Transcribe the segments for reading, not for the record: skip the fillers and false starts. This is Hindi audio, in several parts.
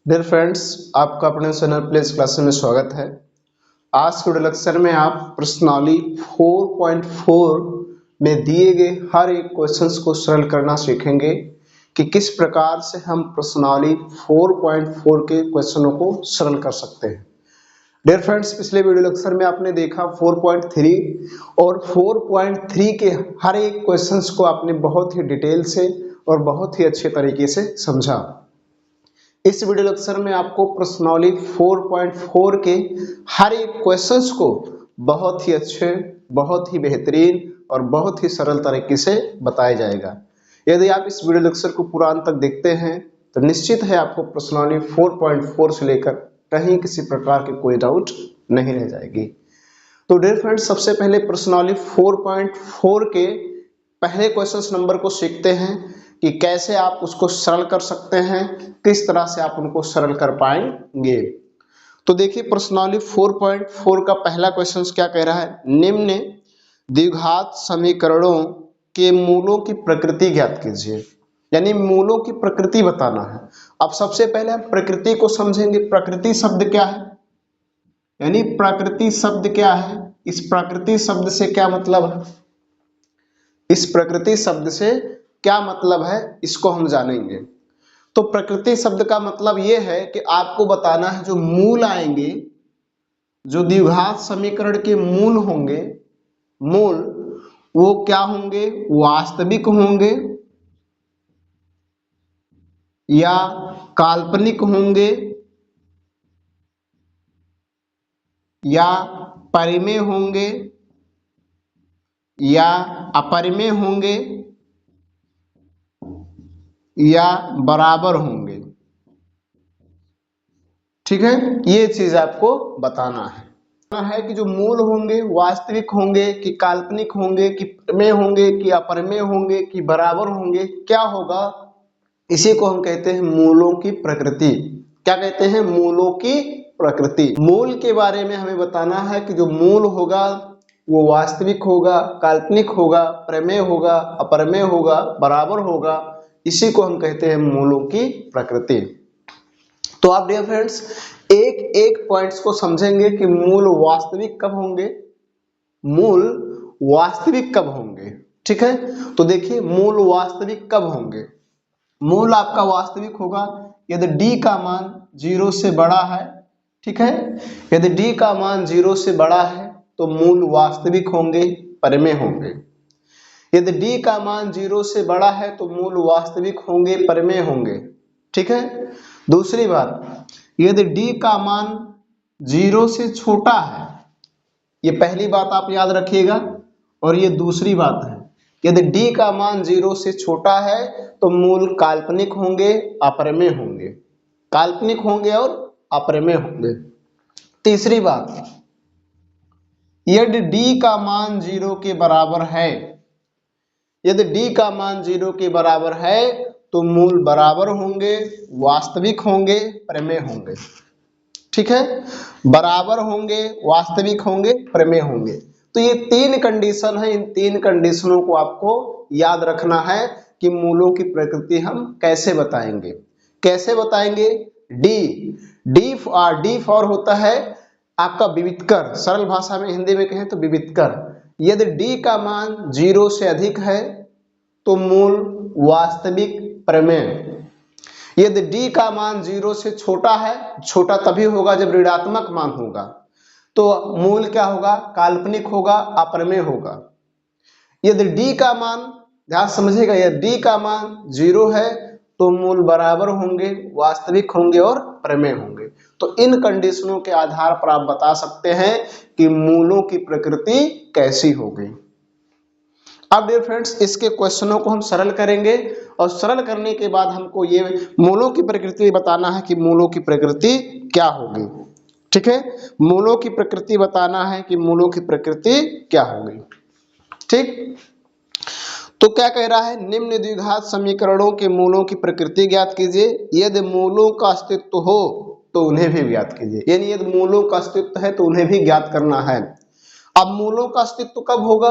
डियर फ्रेंड्स, आपका अपने चैनल प्लेस क्लासेस में स्वागत है। आज के वीडियो लेक्चर में आप प्रश्नावली 4.4 में दिए गए हर एक क्वेश्चंस को सरल करना सीखेंगे कि किस प्रकार से हम प्रश्नावली 4.4 के क्वेश्चनों को सरल कर सकते हैं। डियर फ्रेंड्स, पिछले वीडियो लेक्चर में आपने देखा 4.3 और 4.3 के हर एक क्वेश्चंस को आपने बहुत ही डिटेल से और बहुत ही अच्छे तरीके से समझा। इस वीडियो लेक्चर में आपको प्रश्नावली 4.4 के हर एक क्वेश्चंस को बहुत ही अच्छे, बहुत ही बेहतरीन और बहुत ही सरल तरीके से बताया जाएगा। यदि आप इस वीडियो लेक्चर को पूरा अंत तक देखते हैं तो निश्चित है आपको प्रश्नावली 4.4 से लेकर कहीं किसी प्रकार की कोई डाउट नहीं रह जाएगी। तो डियर फ्रेंड्स, सबसे पहले प्रश्नावली 4.4 के पहले क्वेश्चन नंबर को सीखते हैं कि कैसे आप उसको सरल कर सकते हैं, किस तरह से आप उनको सरल कर पाएंगे। तो देखिए, प्रश्नावली 4.4 का पहला क्वेश्चन क्या कह रहा है, निम्न द्विघात समीकरणों के मूलों की प्रकृति ज्ञात कीजिए। यानी मूलों की प्रकृति बताना है। अब सबसे पहले हम प्रकृति को समझेंगे। प्रकृति शब्द क्या है, यानी प्रकृति शब्द क्या है, इस प्रकृति शब्द से क्या मतलब है, इस प्रकृति शब्द से क्या मतलब है, इसको हम जानेंगे। तो प्रकृति शब्द का मतलब यह है कि आपको बताना है जो मूल आएंगे, जो द्विघात समीकरण के मूल होंगे, मूल वो क्या होंगे, वास्तविक होंगे या काल्पनिक होंगे या परिमेय होंगे या अपरिमेय होंगे या बराबर होंगे। ठीक है, ये चीज आपको बताना है कि जो मूल होंगे वास्तविक होंगे कि काल्पनिक होंगे कि परिमेय होंगे कि अपरिमेय होंगे कि बराबर होंगे, क्या होगा, इसी को हम कहते हैं मूलों की प्रकृति। क्या कहते हैं, मूलों की प्रकृति। मूल के बारे में हमें बताना है कि जो मूल होगा वो वास्तविक होगा, काल्पनिक होगा, प्रमेय होगा, अपरिमेय होगा, बराबर होगा, इसी को हम कहते हैं मूलों की प्रकृति। तो आप डियर फ्रेंड्स एक एक पॉइंट्स को समझेंगे कि मूल वास्तविक कब होंगे, मूल वास्तविक कब होंगे। ठीक है, तो देखिए मूल वास्तविक कब होंगे। मूल आपका वास्तविक होगा यदि d का मान 0 से बड़ा है। ठीक है, यदि d का मान 0 से बड़ा है तो मूल वास्तविक होंगे, परिमेय होंगे। यदि d का मान 0 से बड़ा है तो मूल वास्तविक होंगे, परिमेय होंगे। ठीक है, दूसरी बात, यदि d का मान 0 से छोटा है, ये पहली बात आप याद रखिएगा, और ये दूसरी बात है, यदि d का मान 0 से छोटा है तो मूल काल्पनिक होंगे, अपरिमेय होंगे, काल्पनिक होंगे और अपरिमेय होंगे। तीसरी बात, यदि d का मान 0 के बराबर है, यदि d का मान 0 के बराबर है तो मूल बराबर होंगे, वास्तविक होंगे, परिमेय होंगे। ठीक है, बराबर होंगे, वास्तविक होंगे, परिमेय होंगे। तो ये तीन कंडीशन है, इन तीन कंडीशनों को आपको याद रखना है कि मूलों की प्रकृति हम कैसे बताएंगे। कैसे बताएंगे, डी फॉर होता है आपका विवितकर, सरल भाषा में हिंदी में कहें तो विवितकर। यदि d का मान 0 से अधिक है तो मूल वास्तविक, परिमेय। यदि d का मान 0 से छोटा है, छोटा तभी होगा जब ऋणात्मक मान होगा, तो मूल क्या होगा, काल्पनिक होगा, अपरिमेय होगा। यदि d का मान, ध्यान समझिएगा, यदि d का मान 0 है तो मूल बराबर होंगे, वास्तविक होंगे और परिमेय होंगे। तो इन कंडीशनों के आधार पर आप बता सकते हैं कि मूलों की प्रकृति कैसी होगी। अब डियर फ्रेंड्स, इसके क्वेश्चनों को हम सरल करेंगे और सरल करने के बाद हमको ये मूलों की प्रकृति बताना है कि मूलों की प्रकृति क्या होगी। ठीक है, मूलों की प्रकृति बताना है कि मूलों की प्रकृति क्या होगी। ठीक, तो क्या कह रहा है, निम्न द्विघात समीकरणों के मूलों की प्रकृति ज्ञात कीजिए। यदि मूलों का अस्तित्व हो तो उन्हें भी ज्ञात कीजिए। यानी यदि मूलों का अस्तित्व है तो उन्हें भी ज्ञात करना है। अब मूलों का अस्तित्व कब होगा,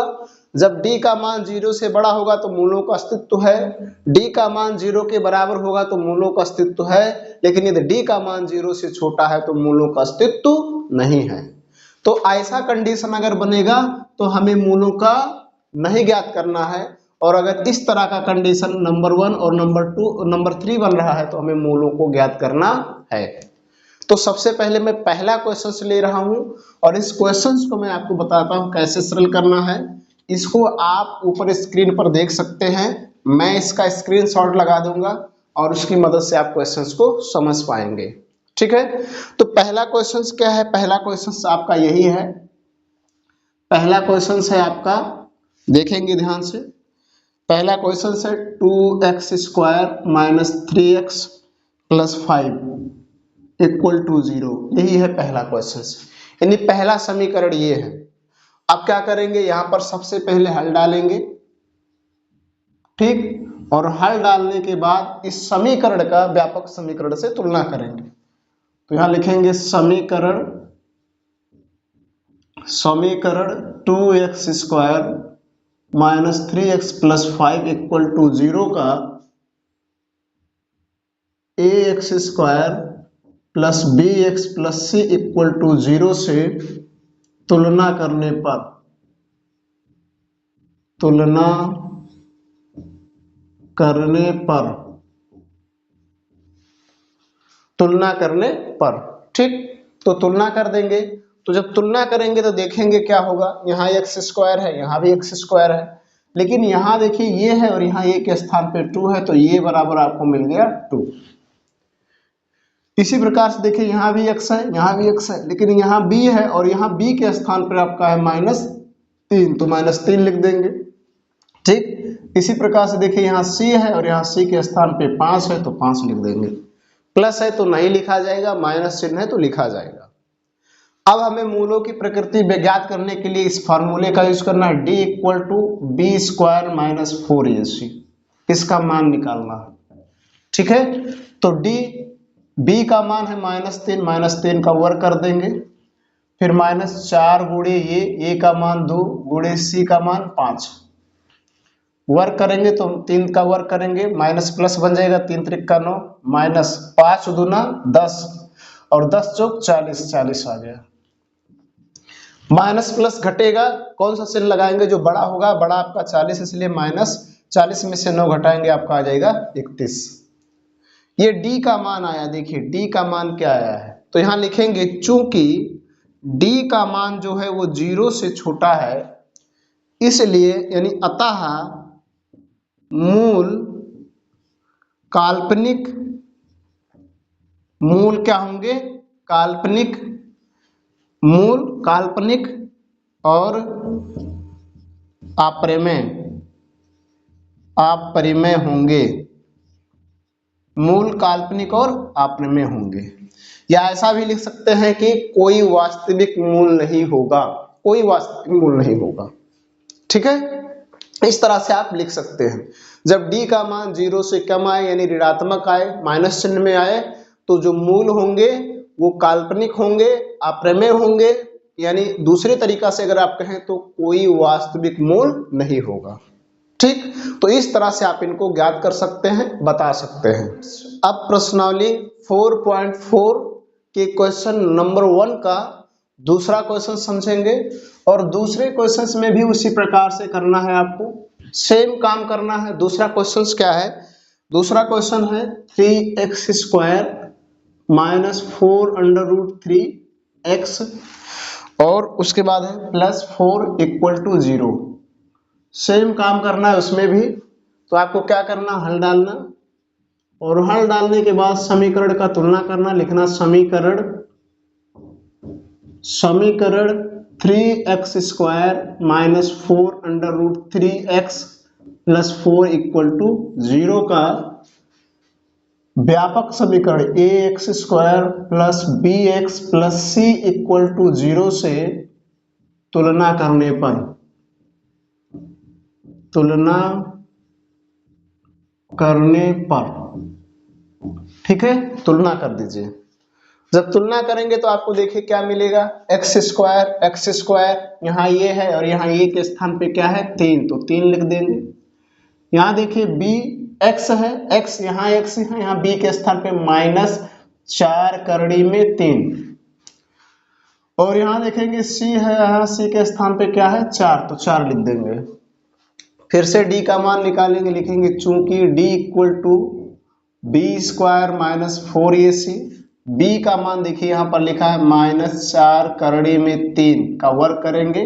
जब d का मान 0 से बड़ा होगा तो मूलों का अस्तित्व है, d का मान 0 के बराबर होगा तो मूलों का अस्तित्व है, लेकिन यदि d का मान 0 से छोटा है तो मूलों का अस्तित्व नहीं है। तो ऐसा कंडीशन अगर बनेगा तो हमें मूलों का नहीं ज्ञात करना है, और अगर इस तरह का कंडीशन नंबर 1 और नंबर 3 बन रहा है तो हमें मूलों को ज्ञात करना है। तो सबसे पहले मैं पहला क्वेश्चन ले रहा हूं और इस क्वेश्चन को मैं आपको बताता हूं कैसे सरल करना है। इसको आप ऊपर स्क्रीन पर देख सकते हैं, मैं इसका स्क्रीनशॉट लगा दूंगा और उसकी मदद से आप क्वेश्चंस को समझ पाएंगे। ठीक है, तो पहला क्वेश्चन क्या है? पहला क्वेश्चन आपका यही है, पहला क्वेश्चन है आपका, देखेंगे ध्यान से। पहला क्वेश्चन है 2x² minus 3x plus 5 equal to 0, यही है पहला क्वेश्चन, यानी पहला समीकरण ये है। अब क्या करेंगे, यहां पर सबसे पहले हल डालेंगे, ठीक, और हल डालने के बाद इस समीकरण का व्यापक समीकरण से तुलना करेंगे। तो यहां लिखेंगे समीकरण 2x² minus 3x plus 5 equal to 0 का ax² plus bx plus c equal to 0 से तुलना करने पर ठीक, तो तुलना कर देंगे। तो जब तुलना करेंगे तो देखेंगे क्या होगा, यहाँ x² है, यहाँ भी x² है, लेकिन यहाँ देखिए ये है और यहाँ a के स्थान पे 2 है, तो ये बराबर आपको मिल गया 2। इसी प्रकार से देखिए यहाँ भी x है, यहाँ भी x है, लेकिन यहाँ b है और यहाँ b के स्थान पर आपका है -3, तो -3 लिख देंगे। ठीक, इसी प्रकार से देखिए यहाँ c है और यहाँ c के स्थान पे 5 है, तो 5 लिख देंगे। प्लस है तो नहीं लिखा जाएगा, माइनस चिन्ह है तो लिखा जाएगा। अब हमें मूलों की प्रकृति ज्ञात करने के लिए इस फार्मूले का यूज करना है, d equal to b² minus 4ac, इसका मान निकालना है। ठीक है, तो b का मान है -3 का वर्ग कर देंगे, फिर -4 गुणे ये a का मान 2 गुणे c का मान 5, वर्ग करेंगे तो 3 का वर्ग करेंगे, माइनस प्लस बन जाएगा, 3 त्रिक का 9, माइनस 5 दूना 10 और 10 चौक 40, 40 आ गया। माइनस प्लस घटेगा, कौन सा चिन्ह लगाएंगे जो बड़ा होगा, बड़ा आपका 40, इसलिए -40 में से 9 घटाएंगे, आपका आ जाएगा 31। ये d का मान आया, देखिए d का मान क्या आया है, तो यहां लिखेंगे चूंकि d का मान जो है वो 0 से छोटा है, इसलिए यानी अतः मूल काल्पनिक, मूल क्या होंगे, काल्पनिक, मूल काल्पनिक और अपरिमेय होंगे, मूल काल्पनिक और अपरिमेय होंगे। या ऐसा भी लिख सकते हैं कि कोई वास्तविक मूल नहीं होगा, कोई वास्तविक मूल नहीं होगा। ठीक है, इस तरह से आप लिख सकते हैं। जब d का मान 0 से कम आए यानी ऋणात्मक आए, माइनस चिन्ह में आए, तो जो मूल होंगे वो काल्पनिक होंगे, अपरिमेय होंगे, यानी दूसरे तरीका से अगर आप कहें तो कोई वास्तविक मूल नहीं होगा। ठीक, तो इस तरह से आप इनको ज्ञात कर सकते हैं, बता सकते हैं। अब प्रश्नावली 4.4 के क्वेश्चन नंबर 1 का दूसरा क्वेश्चन समझेंगे, और दूसरे क्वेश्चन में भी उसी प्रकार से करना है, आपको सेम काम करना है। दूसरा क्वेश्चन क्या है, दूसरा क्वेश्चन है 3x² माइनस 4√3x और उसके बाद है +4 इक्वल टू 0। सेम काम करना है उसमें भी, तो आपको क्या करना, हल डालना, और हल डालने के बाद समीकरण का तुलना करना, लिखना समीकरण 3x² minus 4√3x plus 4 equal to 0 का व्यापक समीकरण ax² plus bx plus c equal to 0 से तुलना करने पर ठीक है, तुलना कर दीजिए। जब तुलना करेंगे तो आपको देखिए क्या मिलेगा, एक्स स्क्वायर यहाँ ये है और यहाँ ये के स्थान पे क्या है 3, तो 3 लिख देंगे। यहाँ देखिए बी एक्स है, एक्स यहाँ एक्स है, यहाँ बी के स्थान पे -4 करड़ी में 3, और यहाँ देखेंगे सी है, यहाँ सी के स्थान पे क्या है 4, तो 4 लिख देंगे। फिर से डी का मान निकालेंगे, लिखेंगे चूंकि D equal to B square minus 4ac, B का मान देखिए यहाँ पर लिखा है -4 करड़ी में 3 का वर्ग करेंगे,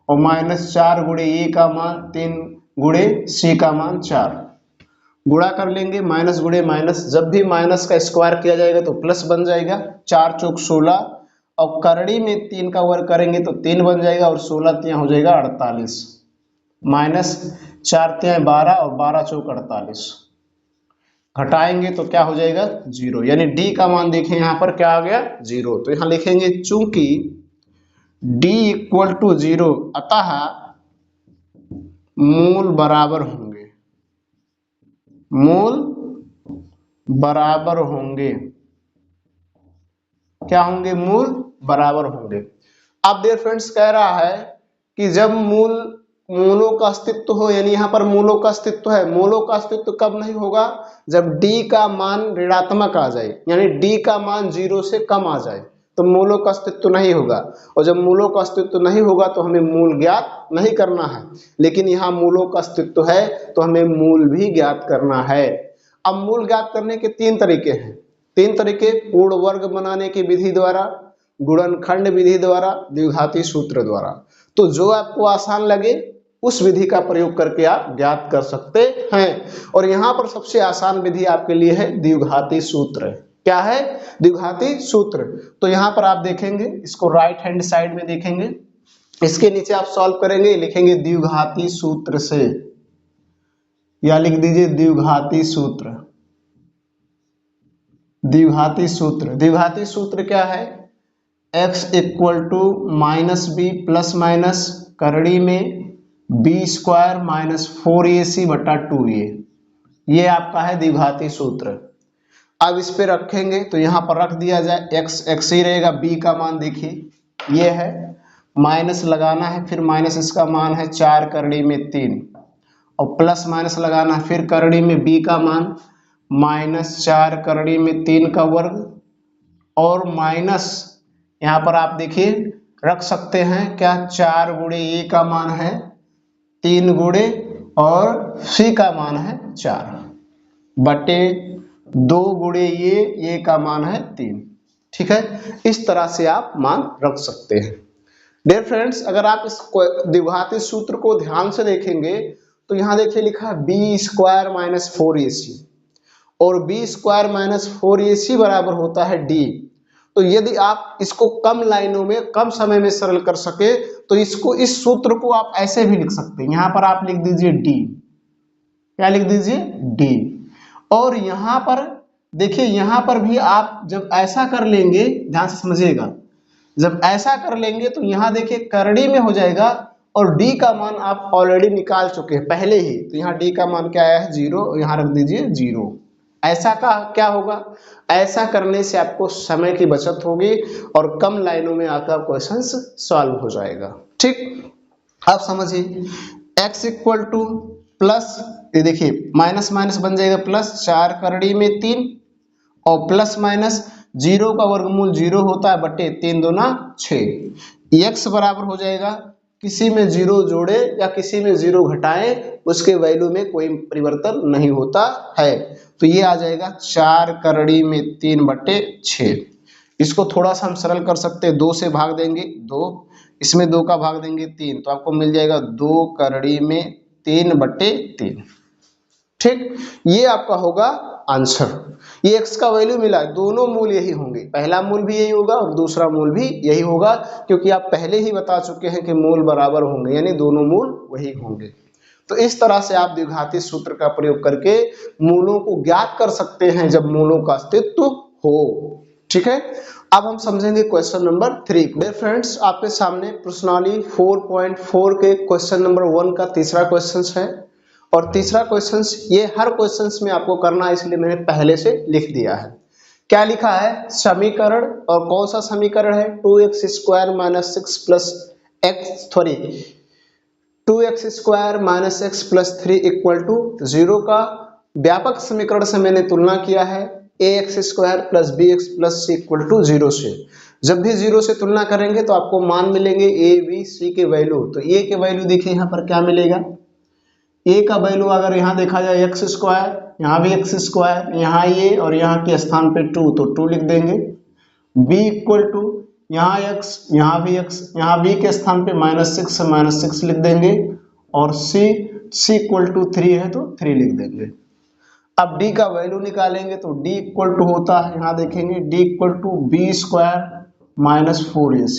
और -4 गुणे ए का मान 3 गुणे सी का मान 4, गुणा कर लेंगे, माइनस गुणे माइनस, जब भी माइनस का स्क्वायर किया जाएगा तो प्लस बन जाएगा, 4 चौक 16, और करड़ी में 3 का वर्ग करेंगे तो 3 बन जाएगा, और 16 तिया हो जाएगा 48, -4 तिया 12 और 12 चौक 48, घटाएंगे तो क्या हो जाएगा 0, यानी डी का मान देखें यहाँ पर क्या आ गया 0। तो यहाँ लिखेंगे चूंकि डी इक्वल टू 0 अतः मूल बराबर होंगे, मूल बराबर होंगे, क्या होंगे, मूल बराबर होंगे। अब डियर फ्रेंड्स कह रहा है कि जब मूलों का अस्तित्व हो, यानी यहाँ पर मूलों का अस्तित्व है, मूलों का अस्तित्व कब नहीं होगा, जब d का मान ऋणात्मक आ जाए, यानी d का मान 0 से कम आ जाए तो मूलों का अस्तित्व नहीं होगा, और जब मूलों का अस्तित्व नहीं होगा तो हमें मूल ज्ञात नहीं करना है, लेकिन यहाँ मूलों का अस्तित्व है तो हमें मूल भी ज्ञात करना है। अब मूल ज्ञात करने के 3 तरीके हैं, 3 तरीके, पूर्ण वर्ग बनाने की विधि द्वारा, गुणनखंड विधि द्वारा, द्विघाती सूत्र द्वारा। तो जो आपको आसान लगे उस विधि का प्रयोग करके आप ज्ञात कर सकते हैं, और यहाँ पर सबसे आसान विधि आपके लिए है द्विघाती सूत्र। क्या है, द्विघाती सूत्र। तो यहाँ पर आप देखेंगे, इसको राइट हैंड साइड में देखेंगे, इसके नीचे आप सॉल्व करेंगे, लिखेंगे द्विघाती सूत्र से, या लिख दीजिए द्विघाती सूत्र। द्विघाती सूत्र, द्विघाती सूत्र क्या है, x equal to -b plus minus करड़ी में b स्क्वायर माइनस 4ac बटा 2a, ये आपका है द्विघाती सूत्र। अब इस पे रखेंगे तो यहाँ पर रख दिया जाए, x ही रहेगा, b का मान देखिए ये है, माइनस लगाना है, फिर माइनस इसका मान है 4 करड़ी में 3, और प्लस माइनस लगाना है, फिर करड़ी में b का मान -4 करड़ी में 3 का वर्ग, और माइनस यहाँ पर आप देखिए रख सकते हैं क्या, 4 गुणे ए का मान है 3 गुणे और सी का मान है 4 बटे 2 गुणे ये का मान है 3। ठीक है, इस तरह से आप मान रख सकते हैं। डियर फ्रेंड्स, अगर आप इस द्विघाती सूत्र को ध्यान से देखेंगे तो यहाँ देखिए लिखा है बी स्क्वायर माइनस 4ac, और बी स्क्वायर माइनस 4ac बराबर होता है डी। तो यदि आप इसको कम लाइनों में कम समय में सरल कर सके तो इसको, इस सूत्र को आप ऐसे भी लिख सकते हैं, यहाँ पर आप लिख दीजिए डी, क्या लिख दीजिए डी। और यहाँ पर देखिए, यहाँ पर भी आप जब ऐसा कर लेंगे, ध्यान से समझिएगा, जब ऐसा कर लेंगे तो यहाँ देखिए करड़ी में हो जाएगा, और डी का मान आप ऑलरेडी निकाल चुके हैं पहले ही, तो यहाँ डी का मान क्या आया है 0, यहाँ रख दीजिए 0। ऐसा का क्या होगा, ऐसा करने से आपको समय की बचत होगी और कम लाइनों में आपका क्वेश्चन सॉल्व हो जाएगा। ठीक, अब समझिए, x इक्वल टू प्लस, ये देखिए माइनस माइनस बन जाएगा प्लस, 4 करड़ी में 3, और प्लस माइनस 0 का वर्गमूल 0 होता है बटे 3 दूना 6, x बराबर हो जाएगा, किसी में 0 जोड़े या किसी में 0 घटाएं, उसके वैल्यू में कोई परिवर्तन नहीं होता है। तो ये आ जाएगा 4 करड़ी में 3 बटे 6। इसको थोड़ा सा हम सरल कर सकते हैं, 2 से भाग देंगे 2, इसमें 2 का भाग देंगे 3, तो आपको मिल जाएगा 2 करड़ी में 3 बटे 3। ठीक, ये आपका होगा आंसर। ये x का वैल्यू मिला, दोनों मूल यही होंगे, पहला मूल भी यही होगा और दूसरा मूल भी यही होगा, क्योंकि आप पहले ही बता चुके हैं कि मूल बराबर होंगे, यानी दोनों मूल वही होंगे। तो इस तरह से आप द्विघाती सूत्र का प्रयोग करके मूलों को ज्ञात कर सकते हैं जब मूलों का अस्तित्व हो। ठीक है, अब हम समझेंगे क्वेश्चन नंबर 3 को। फ्रेंड्स, आपके सामने प्रश्नावली 4.4 के क्वेश्चन नंबर 1 का तीसरा क्वेश्चन है, और तीसरा क्वेश्चन ये हर क्वेश्चन में आपको करना है, इसलिए मैंने पहले से लिख दिया है। क्या लिखा है समीकरण, और कौन सा समीकरण है 2x² minus 6 plus X sorry 2x² minus X plus 3 equal to 0 का व्यापक समीकरण से मैंने तुलना किया है ax² plus bx plus c equal to 0 से। जब भी 0 से तुलना करेंगे तो आपको मान मिलेंगे a b c के वैल्यू। तो a के वैल्यू देखिए यहाँ पर क्या मिलेगा, a का वैल्यू अगर यहाँ देखा जाए x², यहाँ भी x², यहाँ ये और यहाँ के स्थान पे 2 तो 2 लिख देंगे। b इक्वल टू यहाँ x, यहाँ भी x, यहाँ b के स्थान पे -6 -6 लिख देंगे, और c इक्वल टू 3 है तो 3 लिख देंगे। अब d का वैल्यू निकालेंगे तो d इक्वल टू होता है, यहाँ देखेंगे d equal to b² minus 4ac।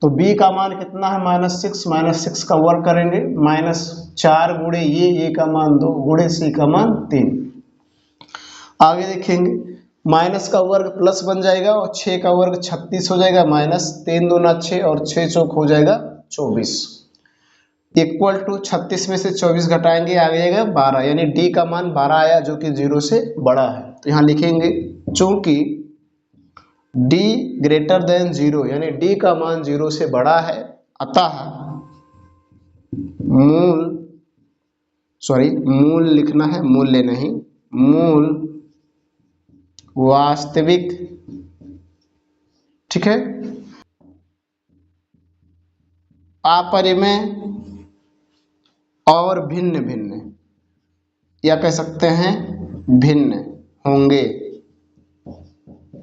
तो b का मान कितना है -6 का वर्ग करेंगे -4 गुणे ये का मान 2 गुणे c का मान 3। आगे देखेंगे माइनस का वर्ग प्लस बन जाएगा और 6 का वर्ग 36 हो जाएगा, -3 दूना 6 और 6 चौक हो जाएगा 24 इक्वल टू 36 में से 24 घटाएंगे आ जाएगा 12, यानी d का मान 12 आया जो कि 0 से बड़ा है। तो यहाँ लिखेंगे चूंकि d ग्रेटर देन 0 यानी d का मान 0 से बड़ा है, अतः मूल लिखना है, मूल्य नहीं, मूल वास्तविक, ठीक है, अपरिमेय और भिन्न भिन्न, या कह सकते हैं भिन्न होंगे।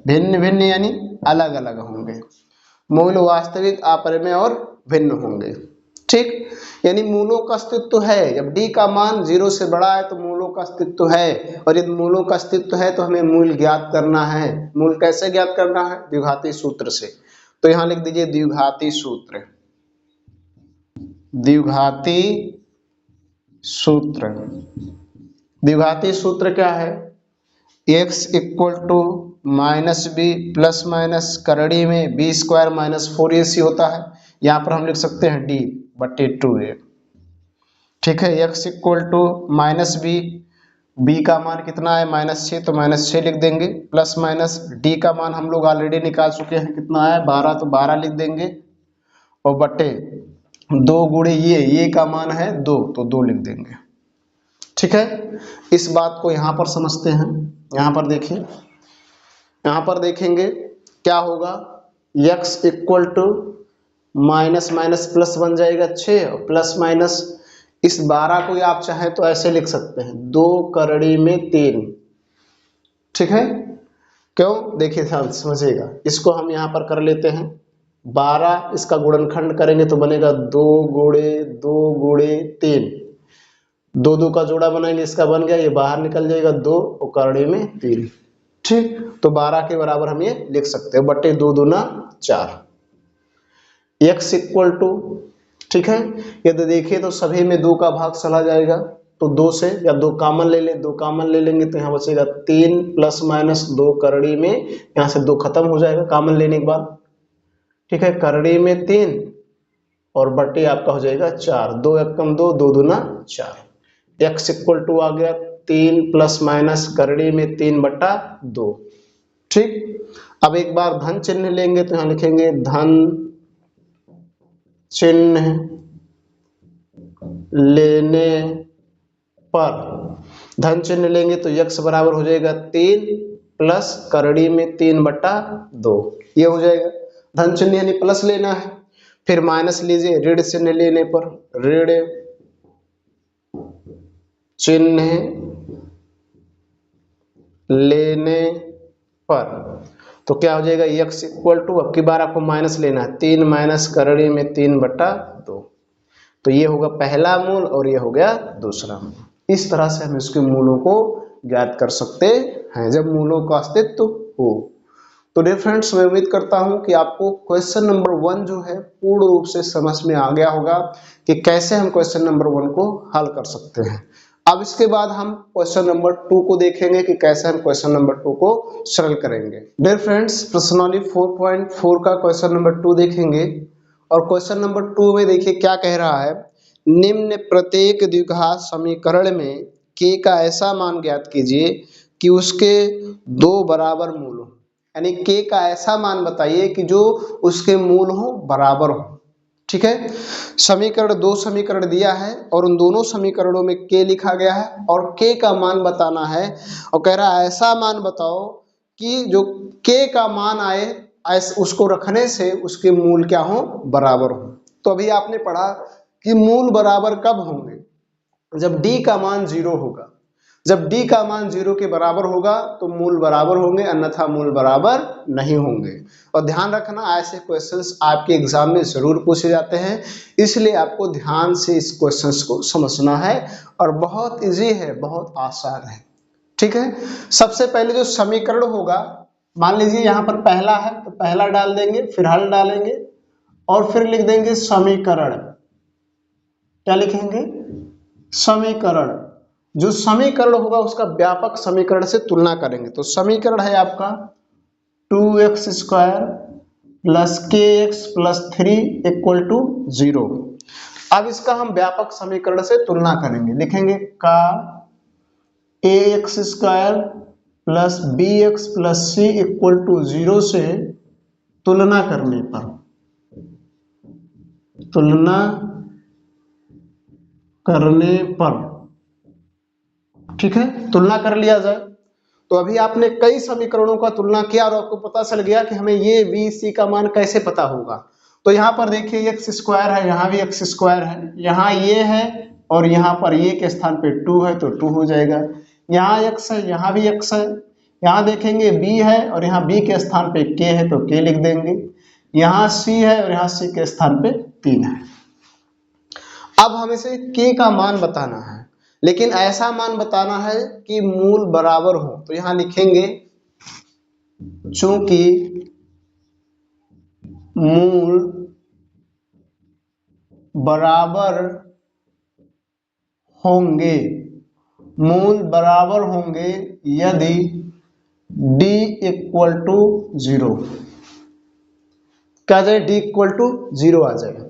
भिन्न भिन्न यानी अलग अलग होंगे। मूल वास्तविक, अपरिमेय और भिन्न होंगे। ठीक, यानी मूलों का अस्तित्व है। जब d का मान 0 से बड़ा है तो मूलों का अस्तित्व है, और यदि मूलों का अस्तित्व है तो हमें मूल ज्ञात करना है। मूल कैसे ज्ञात करना है? द्विघाती सूत्र से। तो यहां लिख दीजिए द्विघाती सूत्र। द्विघाती सूत्र, द्विघाती सूत्र क्या है? x equal to -b plus minus करड़ी में b² माइनस 4ac होता है। यहाँ पर हम लिख सकते हैं d बटे 2a। ठीक है, x equal to -b, b का मान कितना है -6 तो -6 लिख देंगे, प्लस माइनस d का मान हम लोग ऑलरेडी निकाल चुके हैं, कितना है 12 तो 12 लिख देंगे, और बटे 2 गुणे ये का मान है 2 तो 2 लिख देंगे। ठीक है, इस बात को यहाँ पर समझते हैं। यहाँ पर देखिए, यहाँ पर देखेंगे क्या होगा, x equal to minus minus plus बन जाएगा 6 और प्लस माइनस इस 12 को आप चाहे तो ऐसे लिख सकते हैं 2 करड़ी में 3। ठीक है, क्यों? देखिए ध्यान समझिएगा, इसको हम यहाँ पर कर लेते हैं 12, इसका गुणनखंड करेंगे तो बनेगा 2 गुणे 2 गुणे 3, 2 2 का जोड़ा बनाएंगे, इसका बन गया, ये बाहर निकल जाएगा 2 और करड़ी में 3। ठीक, तो 12 के बराबर हम ये लिख सकते हैं बटे 2 दूना 4। x इक्वल टू, ठीक है, यदि देखिए तो सभी में 2 का भाग चला जाएगा तो 2 से, या 2 कॉमन ले ले, 2 कॉमन ले लेंगे तो यहाँ बचेगा 3 प्लस माइनस 2 करड़ी में, यहाँ से 2 खत्म हो जाएगा कॉमन लेने के बाद। ठीक है, करड़ी में 3 और बटे आपका हो जाएगा 4, 2 एकम 2, 2 दूना 4। x इक्वल टू आ गया 3 प्लस माइनस करड़ी में 3 बटा 2। ठीक, अब एक बार धन चिन्ह लेंगे तो यहाँ लिखेंगे धन चिन्ह लेने पर, धन चिन्ह लेंगे तो x बराबर हो जाएगा 3 प्लस करड़ी में 3 बटा 2, ये हो जाएगा। धन चिन्ह यानी प्लस लेना है, फिर माइनस लीजिए ऋण चिन्ह लेने पर, ऋण चिन्ह लेने पर तो क्या हो जाएगा, x इक्वल टू, अब की बार आपको माइनस लेना है, 3 माइनस करड़ी में 3 बटा 2, तो ये होगा पहला मूल और ये हो गया दूसरा मूल। इस तरह से हम इसके मूलों को ज्ञात कर सकते हैं जब मूलों का अस्तित्व हो। तो डियर फ्रेंड्स, मैं उम्मीद करता हूं कि आपको क्वेश्चन नंबर 1 जो है पूर्ण रूप से समझ में आ गया होगा कि कैसे हम क्वेश्चन नंबर 1 को हल कर सकते हैं। अब इसके बाद हम क्वेश्चन नंबर 2 को देखेंगे कि कैसे हम क्वेश्चन नंबर 2 को सरल करेंगे। डियर फ्रेंड्स, प्रश्नावली 4.4 का क्वेश्चन नंबर 2 देखेंगे, और क्वेश्चन नंबर 2 में देखिए क्या कह रहा है, निम्न प्रत्येक द्विघात समीकरण में k का ऐसा मान ज्ञात कीजिए कि उसके दो बराबर मूल हो, यानी k का ऐसा मान बताइए कि जो उसके मूल हो बराबर हो। ठीक है, समीकरण दो समीकरण दिया है और उन दोनों समीकरणों में k लिखा गया है और k का मान बताना है और कह रहा है ऐसा मान बताओ कि जो k का मान आए उसको रखने से उसके मूल क्या हो बराबर हो। तो अभी आपने पढ़ा कि मूल बराबर कब होंगे, जब d का मान 0 होगा। जब d का मान 0 के बराबर होगा तो मूल बराबर होंगे, अन्यथा मूल बराबर नहीं होंगे। और ध्यान रखना ऐसे क्वेश्चंस आपके एग्जाम में जरूर पूछे जाते हैं, इसलिए आपको ध्यान से इस क्वेश्चंस को समझना है और बहुत इजी है, बहुत आसान है। ठीक है, सबसे पहले जो समीकरण होगा, मान लीजिए यहाँ पर पहला है तो पहला डाल देंगे, फिर हल डालेंगे और फिर लिख देंगे समीकरण। क्या लिखेंगे? समीकरण। जो समीकरण होगा उसका व्यापक समीकरण से तुलना करेंगे। तो समीकरण है आपका 2x square plus kx plus 3 equal to 0। अब इसका हम व्यापक समीकरण से तुलना करेंगे, लिखेंगे का ax square plus bx plus c equal to 0 से तुलना करने पर, तुलना करने पर, ठीक है, तुलना कर लिया जाए। तो अभी आपने कई समीकरणों का तुलना किया और आपको पता चल गया कि हमें ये बी सी का मान कैसे पता होगा। तो यहाँ पर देखिए एक्स स्क्वायर है, यहाँ भी एक्स स्क्वायर है, यहाँ ये है और यहाँ पर ये के स्थान पे 2 है तो 2 हो जाएगा। यहाँ x है, यहाँ भी x है, यहाँ देखेंगे b है और यहाँ b के स्थान पे k है तो k लिख देंगे। यहाँ c है और यहाँ c के स्थान पे 3 है। अब हमें से k का मान बताना है, लेकिन ऐसा मान बताना है कि मूल बराबर हो। तो यहां लिखेंगे चूंकि मूल बराबर होंगे, मूल बराबर होंगे यदि d इक्वल टू 0। क्या जाए? d इक्वल टू 0 आ जाए।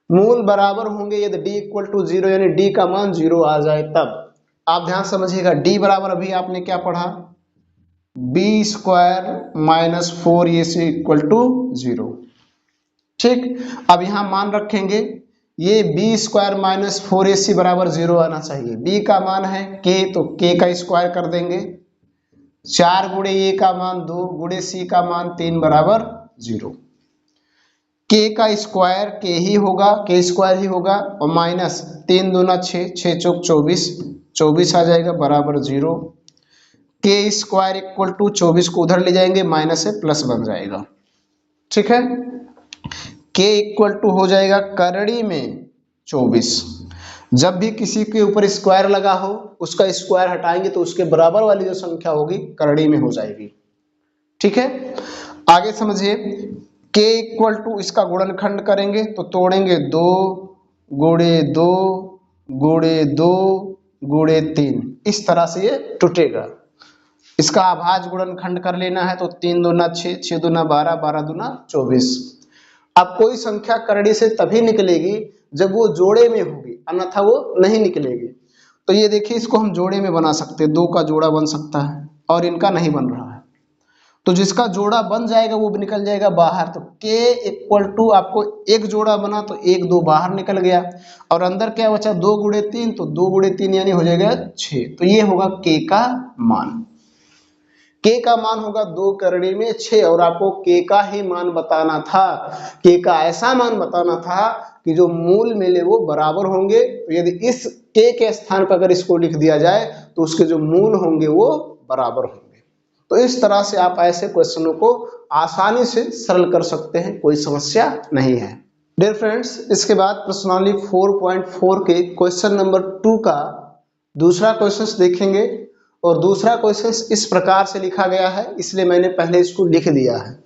मूल बराबर होंगे यदि d इक्वल टू 0, यानी d का मान 0 आ जाए तब। आप ध्यान समझिएगा, d बराबर अभी आपने क्या पढ़ा, b square minus 4ac equal to 0। ठीक, अब यहां मान रखेंगे ये b स्क्वायर माइनस 4ac बराबर 0 आना चाहिए। b का मान है k तो k का स्क्वायर कर देंगे, 4 गुणे a का मान 2 गुणे c का मान 3 बराबर 0। k का स्क्वायर k ही होगा, k स्क्वायर ही होगा और माइनस 3 दूना 6, 6 चौक 24, 24 आ जाएगा बराबर 0। k स्क्वायर इक्वल टू 24 को उधर ले जाएंगे, माइनस से प्लस बन जाएगा। ठीक है, k इक्वल टू हो जाएगा करड़ी में 24। जब भी किसी के ऊपर स्क्वायर लगा हो उसका स्क्वायर हटाएंगे तो उसके बराबर वाली जो संख्या होगी करड़ी में हो जाएगी। ठीक है, आगे समझिए, k इक्वल टू इसका गुणनखंड करेंगे तो तोड़ेंगे 2 गुणे 2 गुणे 2 गुणे 3, इस तरह से ये टूटेगा। इसका अभाज्य गुणनखंड कर लेना है तो 3 दूना 6, 6 दूना 12, 12 दूना 24। अब कोई संख्या करड़ी से तभी निकलेगी जब वो जोड़े में होगी, अन्यथा वो नहीं निकलेगी। तो ये देखिए, इसको हम जोड़े में बना सकते हैं, 2 का जोड़ा बन सकता है और इनका नहीं बन रहा है। तो जिसका जोड़ा बन जाएगा वो भी निकल जाएगा बाहर। तो k इक्वल टू आपको एक जोड़ा बना तो 1 2 बाहर निकल गया और अंदर क्या बचा, 2 गुणे 3, तो 2 गुणे 3 यानी हो जाएगा 6। तो ये होगा k का मान। k का मान होगा 2 करड़ी में 6 और आपको k का ही मान बताना था। k का ऐसा मान बताना था कि जो मूल मिले वो बराबर होंगे। तो यदि इस k के स्थान पर अगर इसको लिख दिया जाए तो उसके जो मूल होंगे वो बराबर होंगे। तो इस तरह से आप ऐसे क्वेश्चनों को आसानी से सरल कर सकते हैं, कोई समस्या नहीं है। डियर फ्रेंड्स, इसके बाद प्रश्नावली 4.4 के क्वेश्चन नंबर 2 का दूसरा क्वेश्चन देखेंगे और दूसरा क्वेश्चन इस प्रकार से लिखा गया है, इसलिए मैंने पहले इसको लिख दिया है।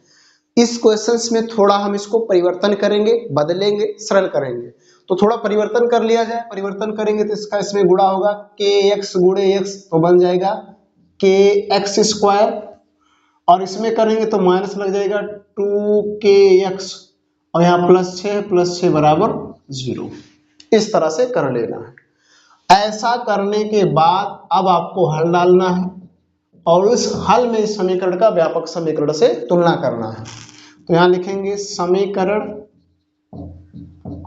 इस क्वेश्चंस में थोड़ा हम इसको परिवर्तन करेंगे, बदलेंगे, सरल करेंगे। तो थोड़ा परिवर्तन कर लिया जाए। परिवर्तन करेंगे तो इसका इसमें गुणा होगा, kx गुणे x तो बन जाएगा kx स्क्वायर और इसमें करेंगे तो माइनस लग जाएगा 2kx और यहाँ प्लस 6 बराबर 0। इस तरह से कर लेना है। ऐसा करने के बाद अब आपको हल डालना है। और उस हल में इस समीकरण का व्यापक समीकरण से तुलना करना है। तो यहां लिखेंगे समीकरण,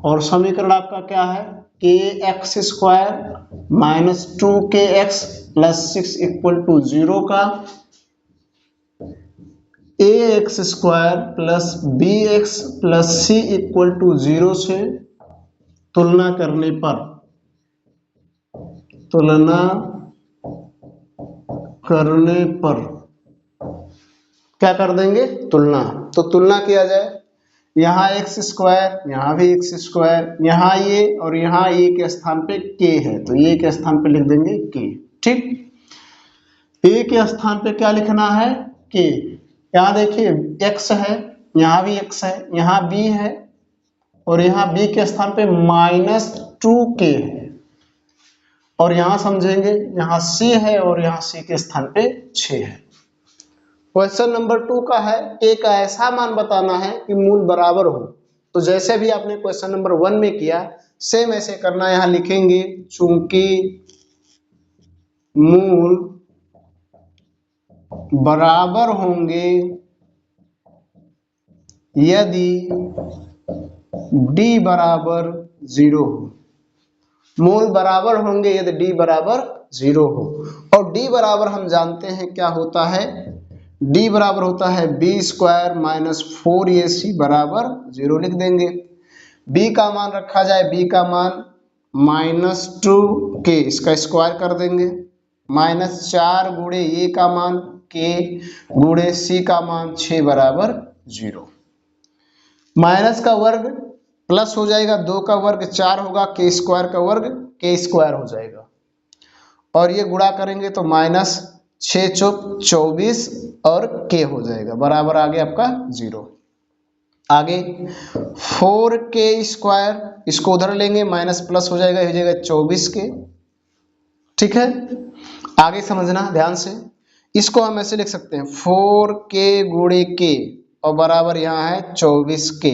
और समीकरण आपका क्या है, k x square minus 2kx plus 6 equal to 0 का a x square plus b x plus c equal to 0 से तुलना करने पर क्या कर देंगे, तुलना। तो तुलना किया जाए, यहाँ एक्स स्क्वायर, यहाँ भी एक्स स्क्वायर, यहाँ ये और यहाँ ये के स्थान पे के है, तो ये के स्थान पे लिख देंगे के। ठीक, ए के स्थान पे क्या लिखना है, के। यहाँ देखिए एक्स है, यहाँ भी एक्स है, यहाँ बी है, और यहाँ बी के स्थान पे -2k है, और यहाँ समझेंगे यहाँ सी है और यहाँ सी के स्थान पे 6 है। क्वेश्चन नंबर 2 का है, के का ऐसा मान बताना है कि मूल बराबर हो। तो जैसे भी आपने क्वेश्चन नंबर 1 में किया, सेम ऐसे करना। यहाँ लिखेंगे चूंकि मूल बराबर होंगे यदि d बराबर 0 हो। मूल बराबर होंगे यदि d बराबर 0 हो, और d बराबर हम जानते हैं क्या होता है, d बराबर होता है बी स्क्वायर माइनस 4ac बराबर 0 लिख देंगे। b का मान रखा जाए, b का मान -2k, इसका स्क्वायर कर देंगे, -4 गुणे a का मान k गुणे c का मान 6 बराबर 0। माइनस का वर्ग प्लस हो जाएगा, 2 का वर्ग 4 होगा, के स्क्वायर का वर्ग के स्क्वायर हो जाएगा, और ये गुणा करेंगे तो -6 चौक 24 और के हो जाएगा, बराबर आ गया आपका 0। आगे 4k स्क्वायर, इसको उधर लेंगे, माइनस प्लस हो जाएगा, हो जाएगा 24k। ठीक है, आगे समझना ध्यान से, इसको हम ऐसे लिख सकते हैं 4k गुणे k और बराबर यहाँ है 24k।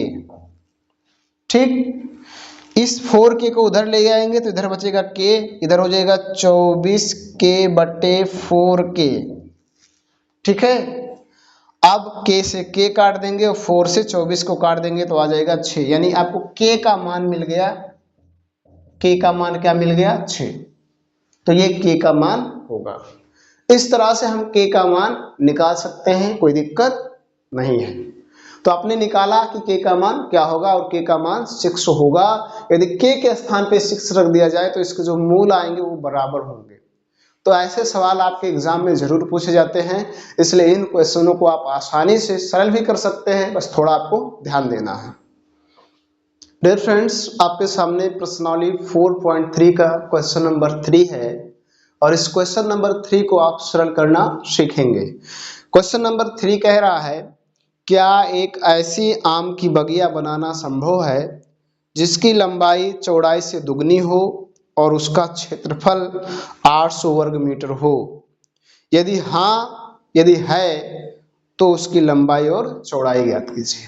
ठीक, इस 4k को उधर ले आएंगे तो इधर बचेगा k, इधर हो जाएगा 24k बटे 4k। ठीक है, अब k से k काट देंगे और 4 से 24 को काट देंगे तो आ जाएगा 6, यानी आपको k का मान मिल गया, k का मान क्या मिल गया, 6। तो ये k का मान होगा। इस तरह से हम k का मान निकाल सकते हैं, कोई दिक्कत नहीं है। तो आपने निकाला कि k का मान क्या होगा, और k का मान 6 होगा। यदि k के स्थान पे 6 रख दिया जाए तो इसके जो मूल आएंगे वो बराबर होंगे। तो ऐसे सवाल आपके एग्जाम में जरूर पूछे जाते हैं, इसलिए इन क्वेश्चनों को आप आसानी से सरल भी कर सकते हैं, बस थोड़ा आपको ध्यान देना है। डियर फ्रेंड्स, आपके सामने प्रश्नावली 4.3 का क्वेश्चन नंबर 3 है, और इस क्वेश्चन नंबर 3 को आप सरल करना सीखेंगे। क्वेश्चन नंबर 3 कह रहा है, क्या एक ऐसी आम की बगिया बनाना संभव है जिसकी लंबाई चौड़ाई से दुगनी हो और उसका क्षेत्रफल 800 वर्ग मीटर हो? यदि हाँ, यदि है तो उसकी लंबाई और चौड़ाई ज्ञात कीजिए।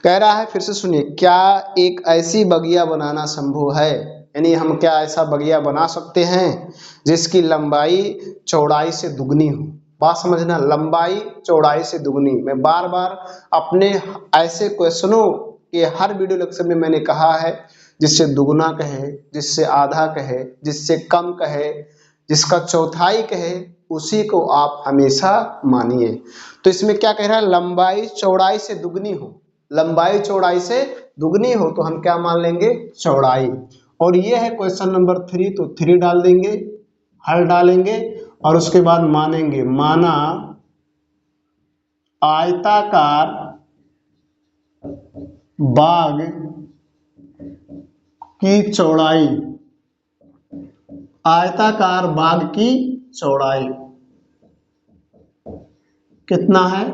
कह रहा है, फिर से सुनिए, क्या एक ऐसी बगिया बनाना संभव है, यानी हम क्या ऐसा बगिया बना सकते हैं जिसकी लंबाई चौड़ाई से दुगनी हो। बात समझना, लंबाई चौड़ाई से दुगनी। मैं बार बार अपने ऐसे क्वेश्चनों के हर वीडियो लेक्चर में मैंने कहा है, जिससे दुगना कहे, जिससे आधा कहे, जिससे कम कहे, जिसका चौथाई कहे, उसी को आप हमेशा मानिए। तो इसमें क्या कह रहा है, लंबाई चौड़ाई से दुगनी हो। लंबाई चौड़ाई से दुगनी हो तो हम क्या मान लेंगे, चौड़ाई। और ये है क्वेश्चन नंबर 3, तो 3 डाल देंगे, हल डालेंगे, और उसके बाद मानेंगे, माना आयताकार बाग की चौड़ाई, आयताकार बाग की चौड़ाई कितना है,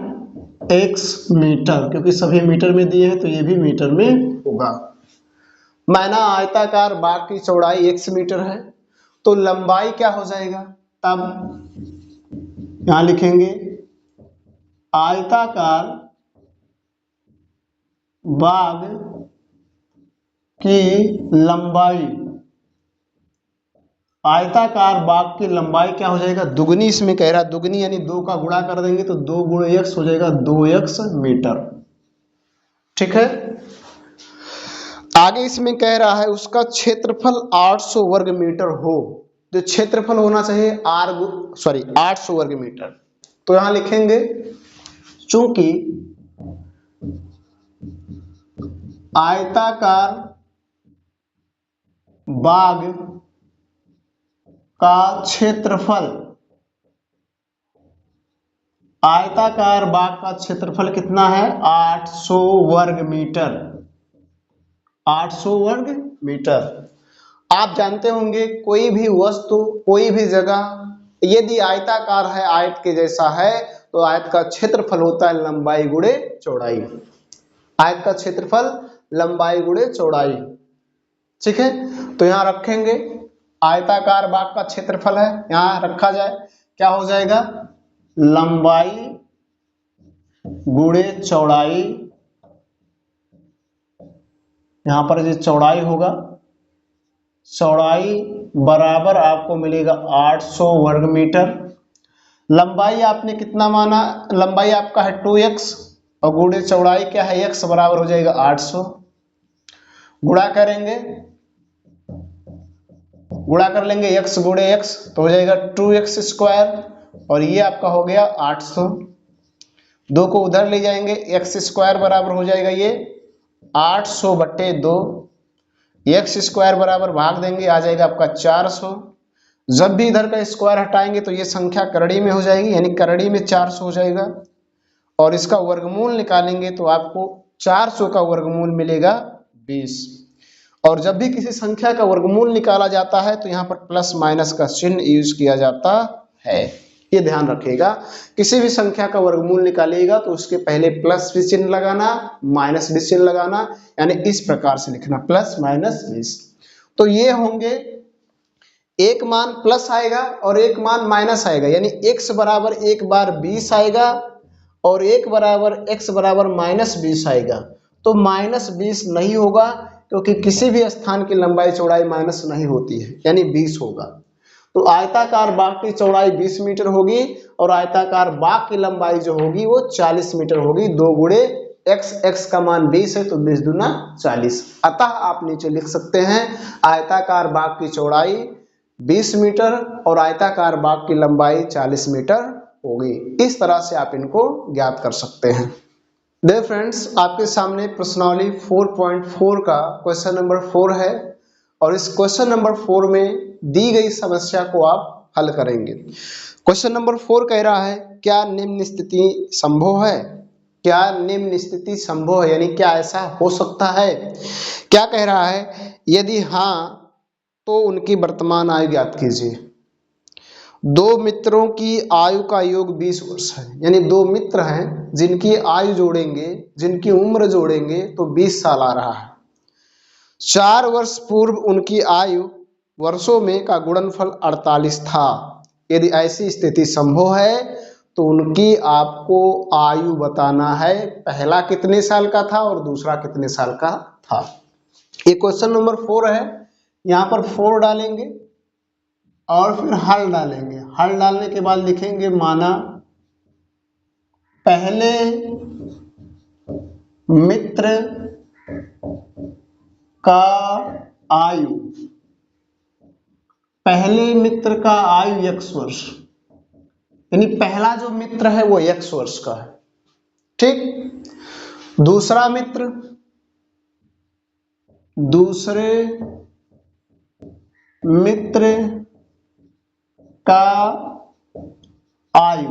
x मीटर, क्योंकि सभी मीटर में दिए हैं तो ये भी मीटर में होगा। माना आयताकार बाग की चौड़ाई x मीटर है, तो लंबाई क्या हो जाएगा, तब यहां लिखेंगे आयताकार बाग की लंबाई आयताकार बाग की लंबाई क्या हो जाएगा, दुगनी, इसमें कह रहा है दुगनी यानी 2 का गुणा कर देंगे तो 2 गुणे x हो जाएगा 2x मीटर। ठीक है, आगे इसमें कह रहा है उसका क्षेत्रफल 800 वर्ग मीटर हो, तो क्षेत्रफल होना चाहिए 800 वर्ग मीटर। तो यहां लिखेंगे चूंकि आयताकार बाग का क्षेत्रफल, आयताकार बाग का क्षेत्रफल कितना है 800 वर्ग मीटर, 800 वर्ग मीटर। आप जानते होंगे कोई भी वस्तु कोई भी जगह यदि आयताकार है, आयत के जैसा है, तो आयत का क्षेत्रफल होता है लंबाई गुणे चौड़ाई, आयत का क्षेत्रफल लंबाई गुणे चौड़ाई। ठीक है, तो यहां रखेंगे आयताकार बाग का क्षेत्रफल है, यहां रखा जाए क्या हो जाएगा लंबाई गुणे चौड़ाई, यहां पर जो चौड़ाई होगा, चौड़ाई बराबर आपको मिलेगा 800 वर्ग मीटर। लंबाई आपने कितना माना, लंबाई आपका है 2x और गुणे चौड़ाई क्या है x, बराबर हो जाएगा 800। गुणा करेंगे, गुणा कर लेंगे x गुणे x तो हो जाएगा 2x स्क्वायर और ये आपका हो गया 800। 2 को उधर ले जाएंगे, x स्क्वायर बराबर हो जाएगा ये 800 बटे 2, x स्क्वायर बराबर भाग देंगे आ जाएगा आपका 400। जब भी इधर का स्क्वायर हटाएंगे तो ये संख्या करड़ी में हो जाएगी, यानी करड़ी में 400 हो जाएगा, और इसका वर्गमूल निकालेंगे तो आपको 400 का वर्गमूल मिलेगा 20। और जब भी किसी संख्या का वर्गमूल निकाला जाता है तो यहाँ पर प्लस माइनस का चिन्ह यूज किया जाता है, ये ध्यान रखिएगा। किसी भी संख्या का वर्गमूल निकालिएगा तो उसके पहले प्लस भी चिन्ह लगाना, माइनस भी चिन्ह लगाना, यानी इस प्रकार से लिखना प्लस माइनस 20। तो ये होंगे, एक मान प्लस आएगा और एक मान माइनस आएगा, यानी x बराबर एक बार 20 आएगा और एक बराबर x बराबर माइनस 20 आएगा। तो माइनस 20 नहीं होगा क्योंकि किसी भी स्थान की लंबाई चौड़ाई माइनस नहीं होती है, यानी 20 होगा। तो आयताकार बाग की चौड़ाई 20 मीटर होगी और आयताकार बाग की लंबाई जो होगी वो 40 मीटर होगी। 2 गुणे x का मान 20 है तो 20 दूना 40। अतः आप नीचे लिख सकते हैं आयताकार बाग की चौड़ाई 20 मीटर और आयताकार बाग की लंबाई 40 मीटर होगी। इस तरह से आप इनको ज्ञात कर सकते हैं। देखिए फ्रेंड्स, आपके सामने प्रश्नावली 4.4 का क्वेश्चन नंबर 4 है और इस क्वेश्चन नंबर 4 में दी गई समस्या को आप हल करेंगे। क्वेश्चन नंबर 4 कह रहा है क्या निम्न स्थिति संभव है, क्या निम्न स्थिति संभव है, यानी क्या ऐसा हो सकता है। क्या कह रहा है, यदि हाँ तो उनकी वर्तमान आयु ज्ञात कीजिए। 2 मित्रों की आयु का योग 20 वर्ष है, यानी 2 मित्र हैं जिनकी आयु जोड़ेंगे, जिनकी उम्र जोड़ेंगे तो 20 साल आ रहा है। 4 वर्ष पूर्व उनकी आयु वर्षों में का गुणनफल 48 था। यदि ऐसी स्थिति संभव है तो उनकी आपको आयु बताना है, पहला कितने साल का था और दूसरा कितने साल का था। ये क्वेश्चन नंबर 4 है, यहाँ पर 4 डालेंगे और फिर हल डालेंगे। हल डालने के बाद लिखेंगे माना पहले मित्र का आयु, पहले मित्र का आयु x वर्ष, यानी पहला जो मित्र है वो x वर्ष का है। ठीक, दूसरा मित्र, दूसरे मित्र का आयु,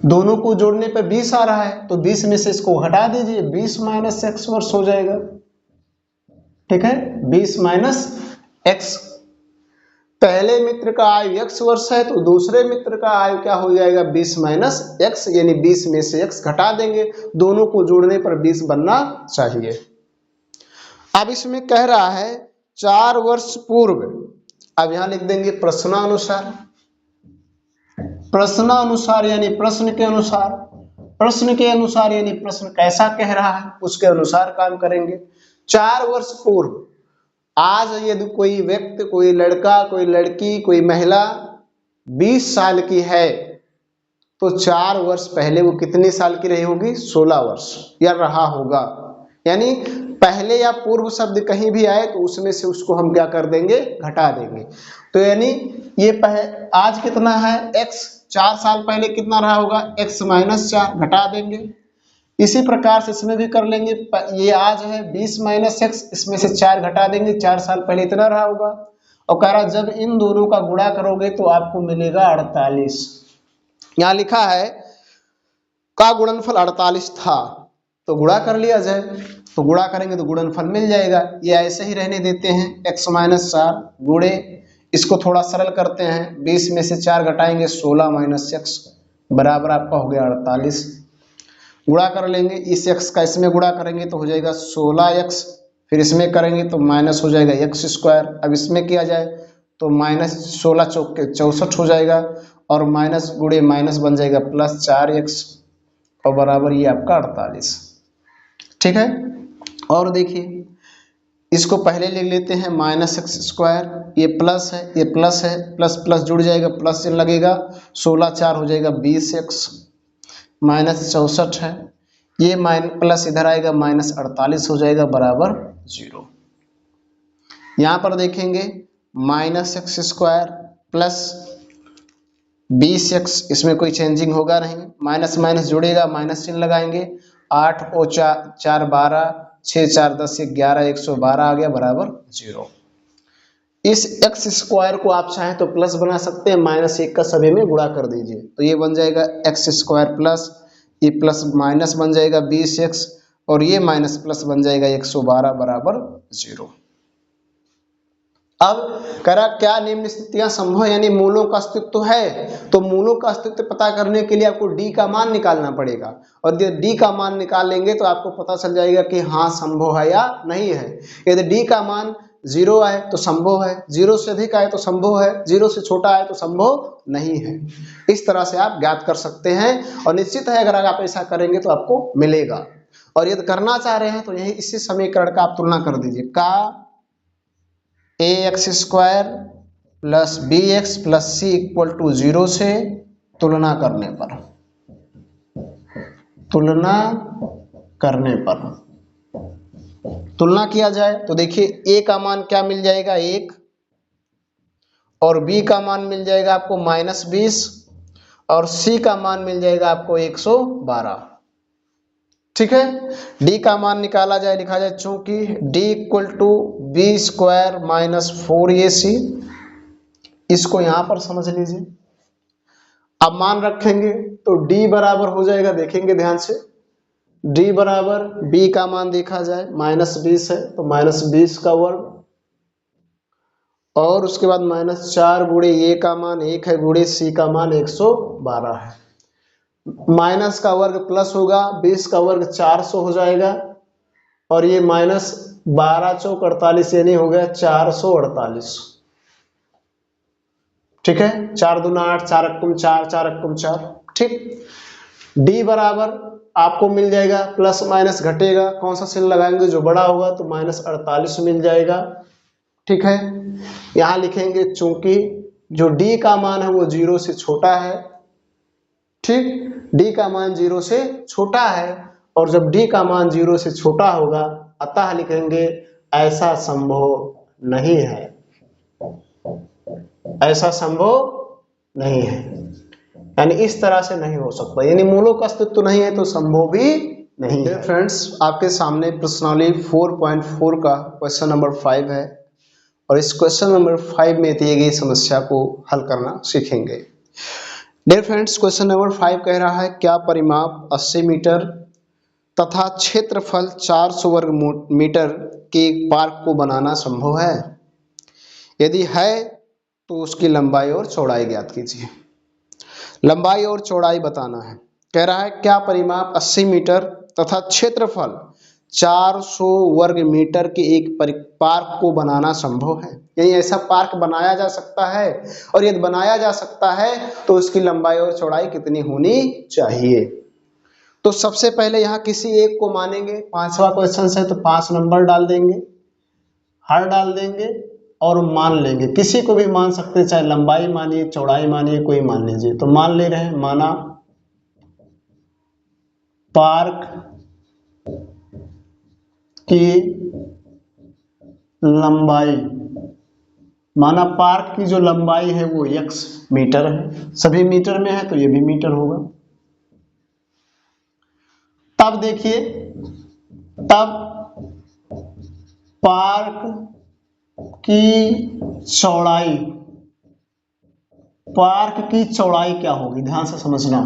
दोनों को जोड़ने पर 20 आ रहा है तो 20 में से इसको हटा दीजिए, 20 माइनस x वर्ष हो जाएगा। ठीक है, 20 माइनस x। पहले मित्र का आयु x वर्ष है तो दूसरे मित्र का आयु क्या हो जाएगा 20 माइनस x, यानी 20 में से x घटा देंगे, दोनों को जोड़ने पर 20 बनना चाहिए। अब इसमें कह रहा है 4 वर्ष पूर्व, अब यहां लिख देंगे प्रश्नानुसार, प्रश्नानुसार यानी प्रश्न के अनुसार, प्रश्न के अनुसार यानी प्रश्न कैसा कह रहा है उसके अनुसार काम करेंगे। 4 वर्ष पूर्व, आज यदि कोई व्यक्ति, कोई लड़का, कोई लड़की, कोई महिला 20 साल की है तो 4 वर्ष पहले वो कितने साल की रही होगी? 16 वर्ष या रहा होगा। यानी पहले या पूर्व शब्द कहीं भी आए तो उसमें से उसको हम क्या कर देंगे? घटा देंगे। तो यानी ये आज कितना है? x, 4 साल पहले कितना रहा होगा? x माइनस 4, घटा देंगे। इसी प्रकार से इसमें भी कर लेंगे। ये आज है 20 माइनस x, इसमें से 4 घटा देंगे, 4 साल पहले इतना रहा होगा। और कह रहा जब इन दोनों का गुणा करोगे तो आपको मिलेगा 48। यहाँ लिखा है का गुणनफल 48 था, तो गुणा कर लिया जाए। तो गुणा करेंगे तो गुणनफल मिल जाएगा। ये ऐसे ही रहने देते हैं, x माइनस 4 गुणे, इसको थोड़ा सरल करते हैं, 20 में से 4 घटाएंगे, 16 माइनस x बराबर आपका हो गया 48। गुणा कर लेंगे, इस x का इसमें गुणा करेंगे तो हो जाएगा 16x, फिर इसमें करेंगे तो माइनस हो जाएगा x स्क्वायर। अब इसमें किया जाए तो माइनस 16 चौक के 64 हो जाएगा, और माइनस गुणे माइनस बन जाएगा प्लस 4x, और बराबर ये आपका 48। ठीक है। और देखिए इसको पहले लिख लेते हैं माइनस एक्स स्क्वायर, ये प्लस है, ये प्लस है, प्लस प्लस जुड़ जाएगा, प्लस चिन्ह लगेगा, 16 4 हो जाएगा 20x, माइनस 64 है, ये प्लस इधर आएगा माइनस 48 हो जाएगा बराबर 0। यहाँ पर देखेंगे minus x square plus 20x, इसमें कोई चेंजिंग होगा नहीं, माइनस माइनस जुड़ेगा, माइनस चिन्ह लगाएंगे, 8 और 4 12, 6 4 10 11, 112 आ गया बराबर 0। इस एक्स स्क्वायर को आप चाहें तो प्लस बना सकते हैं, माइनस 1 का सभी में गुणा कर दीजिए, तो ये बन जाएगा एक्स स्क्वायर प्लस, ये प्लस माइनस बन जाएगा 20x, और ये माइनस प्लस बन जाएगा 112 बराबर 0। अब कह रहा क्या निम्न स्थितियां संभव है, यानी मूलों का अस्तित्व है, तो मूलों का अस्तित्व पता करने के लिए आपको d का मान निकालना पड़ेगा, और यदि d का मान निकाल लेंगे तो आपको पता चल जाएगा कि हाँ संभव है या नहीं है। यदि d का मान 0 आए तो संभव है, 0 से अधिक आए तो संभव है, 0 से छोटा आए तो संभव नहीं है। इस तरह से आप ज्ञात कर सकते हैं, और निश्चित है अगर आप ऐसा करेंगे तो आपको मिलेगा। और यदि करना चाह रहे हैं तो यही इसी समीकरण का आप तुलना कर दीजिए, का ax square plus bx plus c equal to 0 से तुलना करने पर तुलना किया जाए तो देखिए a का मान क्या मिल जाएगा 1, और b का मान मिल जाएगा आपको -20, और c का मान मिल जाएगा आपको 112। ठीक है। d का मान निकाला जाए, लिखा जाए चूंकि d equal to B square minus 4ac, इसको यहां पर समझ लीजिए। अब मान रखेंगे तो d बराबर हो जाएगा, देखेंगे ध्यान से, d बराबर b का मान देखा जाए -20 है तो -20 का वर्ग, और उसके बाद -4 गुणे a का मान 1 है, गुणे c का मान 112 है, माइनस का वर्ग प्लस होगा, 20 का वर्ग 400 हो जाएगा, और ये -12 चौक 48 यानी हो गया 448। ठीक है, 4 दूना 8, 4 अक्कुम 4, 4 अक्कुम 4। ठीक, d बराबर आपको मिल जाएगा, प्लस माइनस घटेगा, कौन सा चिन्ह लगाएंगे जो बड़ा होगा, तो -48 मिल जाएगा। ठीक है, यहां लिखेंगे चूंकि जो d का मान है वो 0 से छोटा है। ठीक, d का मान 0 से छोटा है, और जब d का मान 0 से छोटा होगा अतः लिखेंगे ऐसा संभव नहीं है, ऐसा संभव नहीं है, यानी इस तरह से नहीं हो सकता, यानी मूलों का अस्तित्व नहीं है तो संभव भी नहीं है। फ्रेंड्स, आपके सामने प्रश्नावली 4.4 का क्वेश्चन नंबर 5 है, और इस क्वेश्चन नंबर 5 में दिए गई समस्या को हल करना सीखेंगे। डियर फ्रेंड्स, क्वेश्चन नंबर 5 कह रहा है क्या परिमाप 80 मीटर तथा क्षेत्रफल 400 वर्ग मीटर के एक पार्क को बनाना संभव है? यदि है तो उसकी लंबाई और चौड़ाई ज्ञात कीजिए। लंबाई और चौड़ाई बताना है। कह रहा है क्या परिमाप 80 मीटर तथा क्षेत्रफल 400 वर्ग मीटर के एक पार्क को बनाना संभव है, यानी ऐसा पार्क बनाया जा सकता है, और यदि बनाया जा सकता है तो उसकी लंबाई और चौड़ाई कितनी होनी चाहिए। तो सबसे पहले यहाँ किसी एक को मानेंगे, 5वां क्वेश्चन है तो 5 नंबर डाल देंगे। हर डाल देंगे और मान लेंगे, किसी को भी मान सकते हैं, चाहे लंबाई मानिए चौड़ाई मानिए कोई मान लीजिए। तो मान ले रहे हैं, माना पार्क की लंबाई, माना पार्क की जो लंबाई है वो x मीटर है, सभी मीटर में है तो ये भी मीटर होगा। तब देखिए, तब पार्क की चौड़ाई, पार्क की चौड़ाई क्या होगी, ध्यान से समझना।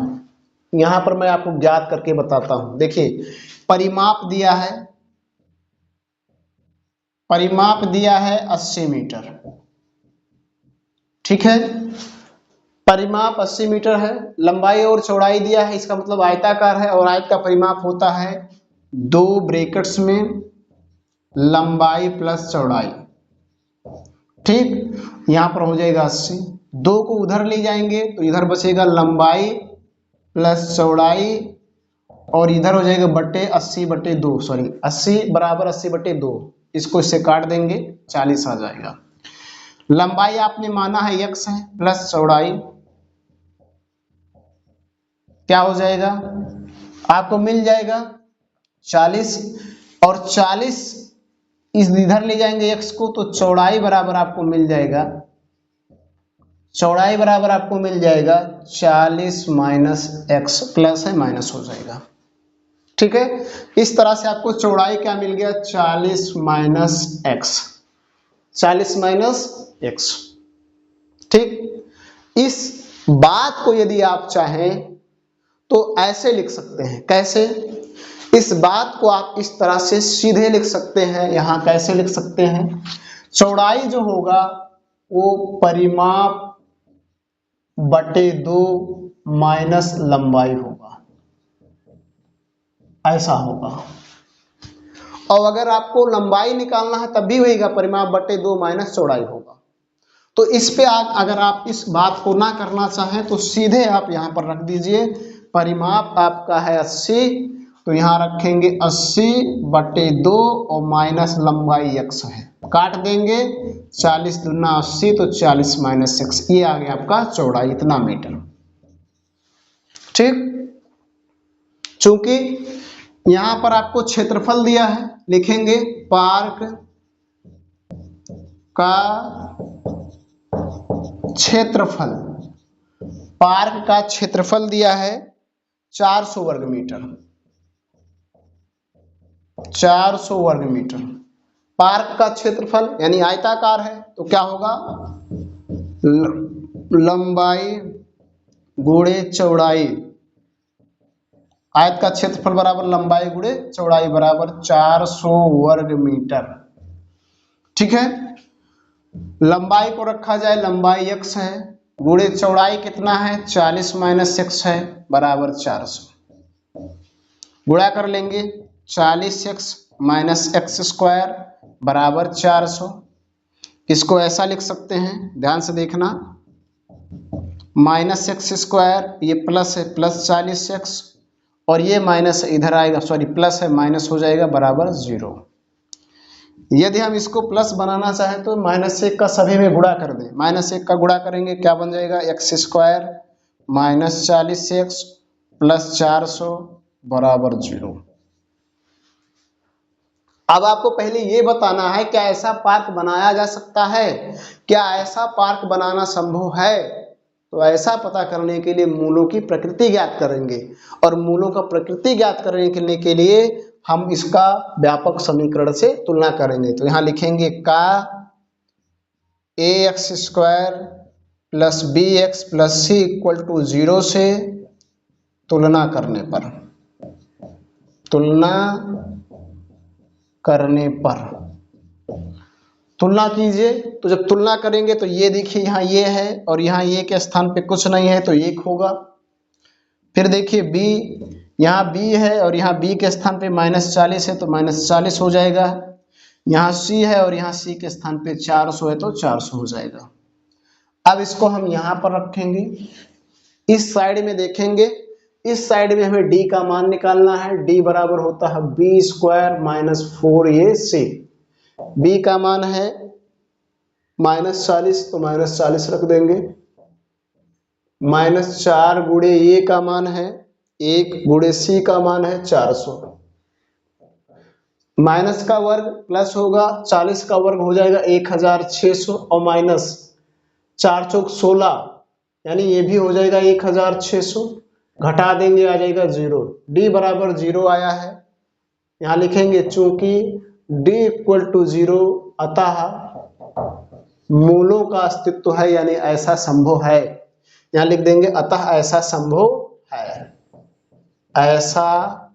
यहां पर मैं आपको ज्ञात करके बताता हूं। देखिए, परिमाप दिया है, परिमाप दिया है 80 मीटर, ठीक है, परिमाप 80 मीटर है। लंबाई और चौड़ाई दिया है, इसका मतलब आयताकार है, और आयत का परिमाप होता है 2 ब्रैकेट्स में लंबाई प्लस चौड़ाई, ठीक। यहां पर हो जाएगा 80, 2 को उधर ले जाएंगे तो इधर बचेगा लंबाई प्लस चौड़ाई, और इधर हो जाएगा बट्टे 80/2, सॉरी 80 बराबर 80/2, इसको इससे काट देंगे 40 आ जाएगा। लंबाई आपने माना है x है, प्लस चौड़ाई क्या हो जाएगा, आपको मिल जाएगा 40, और 40 इस इधर ले जाएंगे x को, तो चौड़ाई बराबर आपको मिल जाएगा, चौड़ाई बराबर आपको मिल जाएगा 40 माइनस x, प्लस है माइनस हो जाएगा, ठीक है। इस तरह से आपको चौड़ाई क्या मिल गया, 40 माइनस x, 40 माइनस x, ठीक। इस बात को यदि आप चाहें तो ऐसे लिख सकते हैं, कैसे, इस बात को आप इस तरह से सीधे लिख सकते हैं। यहां कैसे लिख सकते हैं, चौड़ाई जो होगा वो परिमाप बटे 2 माइनस लंबाई होगा, ऐसा होगा। और अगर आपको लंबाई निकालना है तब भी होगा परिमाप बटे 2 माइनस चौड़ाई होगा। तो इस पे अगर आप इस बात को ना करना चाहें तो सीधे आप यहां पर रख दीजिए, परिमाप आपका है 80, तो यहां रखेंगे 80/2 और माइनस लंबाई x है, काट देंगे 40 दूना 80, तो 40 माइनस x, ये आ गया आपका चौड़ाई, इतना मीटर, ठीक। चूंकि यहां पर आपको क्षेत्रफल दिया है, लिखेंगे पार्क का क्षेत्रफल, पार्क का क्षेत्रफल दिया है 400 वर्ग मीटर, 400 वर्ग मीटर। पार्क का क्षेत्रफल यानी आयताकार है तो क्या होगा, लंबाई गुणे चौड़ाई, आयत का क्षेत्रफल बराबर लंबाई गुणे चौड़ाई बराबर 400 वर्ग मीटर, ठीक है। लंबाई को रखा जाए, लंबाई x है, गुणे चौड़ाई कितना है 40 माइनस x है, बराबर 400, गुणा कर लेंगे 40x माइनस एक्स स्क्वायर बराबर 400। इसको ऐसा लिख सकते हैं, ध्यान से देखना, माइनस एक्स स्क्वायर, ये प्लस है प्लस 40x, और ये माइनस इधर आएगा, सॉरी प्लस है माइनस हो जाएगा, बराबर 0। यदि हम इसको प्लस बनाना चाहें तो -1 का सभी में गुणा कर दें, -1 का गुणा करेंगे क्या बन जाएगा, x square minus 40x plus 400 बराबर 0। अब आपको पहले ये बताना है क्या ऐसा पार्क बनाया जा सकता है, क्या ऐसा पार्क बनाना संभव है। तो ऐसा पता करने के लिए मूलों की प्रकृति ज्ञात करेंगे, और मूलों का प्रकृति ज्ञात करने के लिए हम इसका व्यापक समीकरण से तुलना करेंगे। तो यहां लिखेंगे का ax square plus bx plus c equal to 0 से तुलना करने पर, तुलना करने पर, तुलना कीजिए। तो जब तुलना करेंगे तो ये देखिए यहाँ ये है और यहाँ ये के स्थान पे कुछ नहीं है तो 1 होगा। फिर देखिए b, यहाँ b है और यहाँ b के स्थान पे -40 है तो -40 हो जाएगा। यहाँ c है और यहाँ c के स्थान पे 400 है तो 400 हो जाएगा। अब इसको हम यहाँ पर रखेंगे, इस साइड में देखेंगे, इस साइड में हमें d का मान निकालना है। d बराबर होता है b square minus 4ac। b का मान है -40 तो -40 रख देंगे। -4 गुणे a का मान है 1 गुणे c का मान है 400। माइनस का वर्ग प्लस होगा, 40 का वर्ग हो जाएगा 1600 और माइनस 4 चौक 16 यानी ये भी हो जाएगा 1600, घटा देंगे आ जाएगा 0। d बराबर 0 आया है, यहाँ लिखेंगे चूंकि d इक्वल टू 0 अतः मूलों का अस्तित्व है, यानी ऐसा संभव है। यहाँ लिख देंगे अतः ऐसा संभव है, ऐसा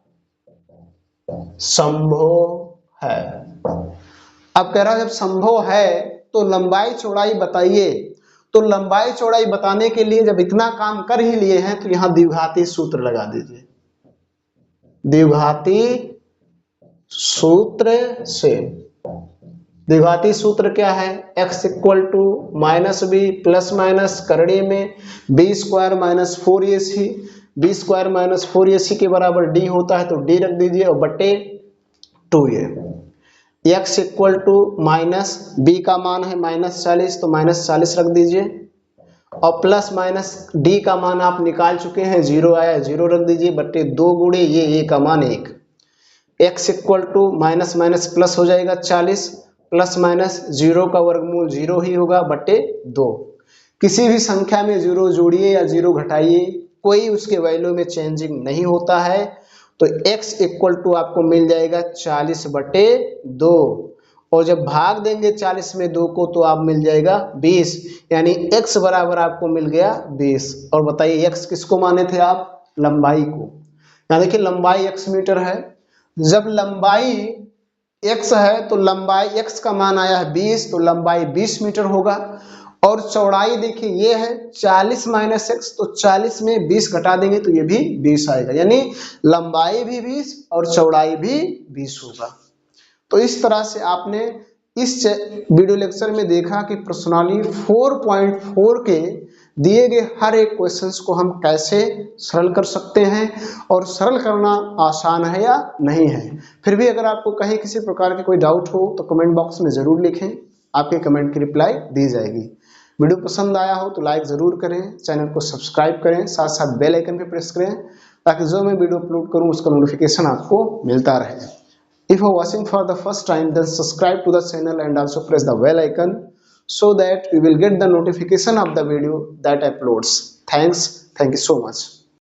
संभव है। अब कह रहा है जब संभव है तो लंबाई चौड़ाई बताइए। तो लंबाई चौड़ाई बताने के लिए जब इतना काम कर ही लिए हैं तो यहां द्विघाती सूत्र लगा दीजिए। द्विघाती सूत्र से, द्विघाती सूत्र क्या है, x equal to -b plus minus करड़े में b square minus 4ac, b square minus 4ac के बराबर d होता है तो d रख दीजिए और बटे 2a। x equal to minus b का मान है -40 तो -40 रख दीजिए और प्लस माइनस d का मान आप निकाल चुके हैं, 0 आया 0 रख दीजिए बटे 2 गुणे ये a का मान 1। x equal to minus minus plus हो जाएगा 40 प्लस माइनस 0 का वर्गमूल 0 ही होगा बटे 2। किसी भी संख्या में 0 जोड़िए या 0 घटाइए, कोई उसके वैल्यू में चेंजिंग नहीं होता है। तो x इक्वल टू आपको मिल जाएगा 40 बटे 2 और जब भाग देंगे 40 में 2 को तो आप मिल जाएगा 20, यानी x बराबर आपको मिल गया 20। और बताइए x किसको माने थे आप, लंबाई को। यहाँ देखिए लंबाई x मीटर है, जब लंबाई x है तो लंबाई x का मान आया है 20 तो लंबाई 20 मीटर होगा। और चौड़ाई देखिए ये है 40 माइनस x तो 40 में 20 घटा देंगे तो ये भी 20 आएगा, यानी लंबाई भी 20 और चौड़ाई भी 20 होगा। तो इस तरह से आपने इस वीडियो लेक्चर में देखा कि प्रश्नावली 4.4 के दिए गए हर एक क्वेश्चंस को हम कैसे सरल कर सकते हैं और सरल करना आसान है या नहीं है। फिर भी अगर आपको कहीं किसी प्रकार के कोई डाउट हो तो कमेंट बॉक्स में जरूर लिखें, आपके कमेंट की रिप्लाई दी जाएगी। वीडियो पसंद आया हो तो लाइक जरूर करें, चैनल को सब्सक्राइब करें, साथ साथ बेल आइकन पे प्रेस करें ताकि जो मैं वीडियो अपलोड करूं उसका नोटिफिकेशन आपको मिलता रहे। If you are watching for the first time, then subscribe to the channel and also press the bell icon so that you will get the notification of the video that uploads. Thank you so much.